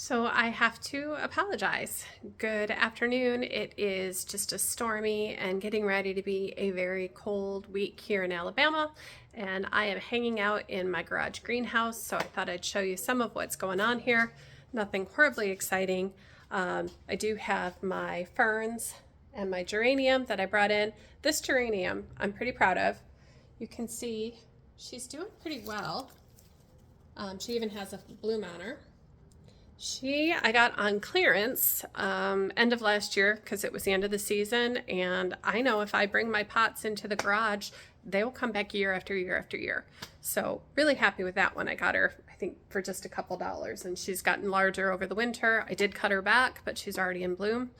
So I have to apologize. Good afternoon. It is just a stormy and getting ready to be a very cold week here in Alabama, and I am hanging out in my garage greenhouse, so I thought I'd show you some of what's going on here. Nothing horribly exciting. I do have my ferns and my geranium that I brought in. This geranium I'm pretty proud of. You can see she's doing pretty well. She even has a bloom on her. I got on clearance end of last year because it was the end of the season, and I know if I bring my pots into the garage, they will come back year after year after year. So really happy with that one. I got her, I think, for just a couple dollars, and she's gotten larger over the winter. I did cut her back, but she's already in bloom.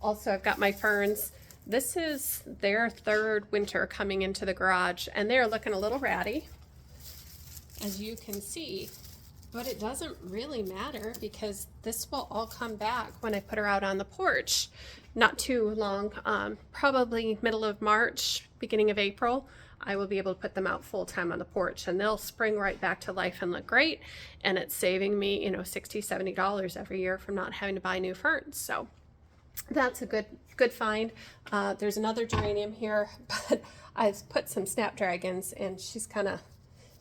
Also, I've got my ferns. This is their third winter coming into the garage, and they're looking a little ratty, as you can see. But it doesn't really matter because this will all come back when I put her out on the porch. Not too long, probably middle of March, beginning of April, I will be able to put them out full time on the porch, and they'll spring right back to life and look great. And it's saving me, $60, $70 every year from not having to buy new ferns. So that's a good find. There's another geranium here, but I've put some snapdragons and she's kind of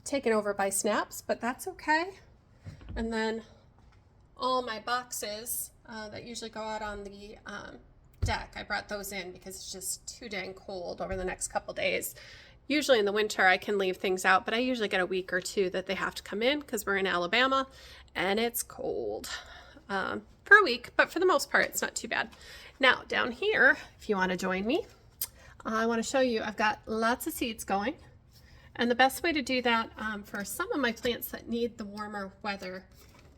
taken over by snaps, but that's okay. And then all my boxes that usually go out on the deck, I brought those in because it's just too dang cold over the next couple days. Usually in the winter I can leave things out, but I usually get a week or two that they have to come in because we're in Alabama and it's cold for a week, but for the most part it's not too bad. Now down here, if you want to join me, I want to show you I've got lots of seeds going. And the best way to do that for some of my plants that need the warmer weather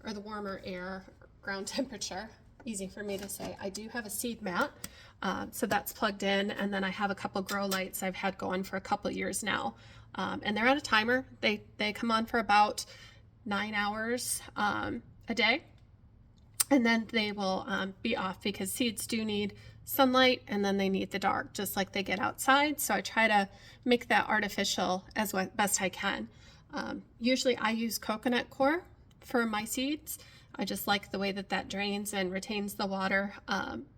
or the warmer air, ground temperature, easy for me to say, I do have a seed mat. So that's plugged in, and then I have a couple grow lights I've had going for a couple years now. And they're on a timer. They come on for about 9 hours a day. And then they will be off because seeds do need sunlight, and then they need the dark just like they get outside. So I try to make that artificial as best I can. Usually I use coconut coir for my seeds. I just like the way that drains and retains the water,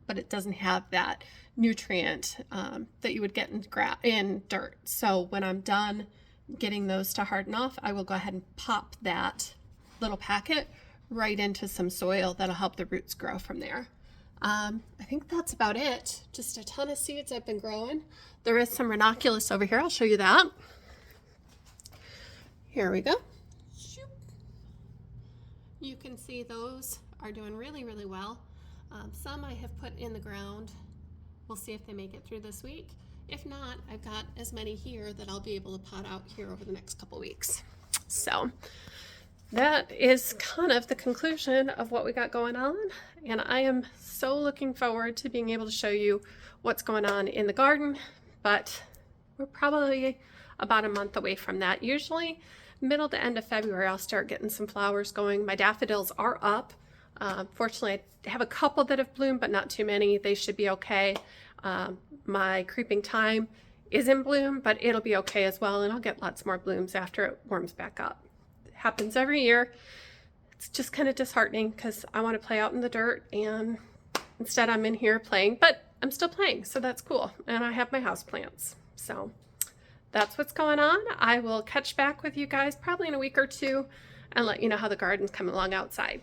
but it doesn't have that nutrient that you would get in dirt. So when I'm done getting those to harden off, I will go ahead and pop that little packet right into some soil that'll help the roots grow from there. I think that's about it. Just a ton of seeds I've been growing. There is some ranunculus over here. I'll show you that. Here we go. You can see those are doing really, really well. Some I have put in the ground. We'll see if they make it through this week. If not, I've got as many here that I'll be able to pot out here over the next couple weeks. So that is kind of the conclusion of what we got going on, and I am so looking forward to being able to show you what's going on in the garden, but we're probably about a month away from that. Usually middle to end of February I'll start getting some flowers going. My daffodils are up. Fortunately I have a couple that have bloomed, but not too many. They should be okay. My creeping thyme is in bloom, but it'll be okay as well, and I'll get lots more blooms after it warms back up. Happens every year. It's just kind of disheartening because I want to play out in the dirt, and instead I'm in here playing, but I'm still playing, so that's cool. And I have my house plants. So that's what's going on. I will catch back with you guys probably in a week or two and let you know how the garden's coming along outside.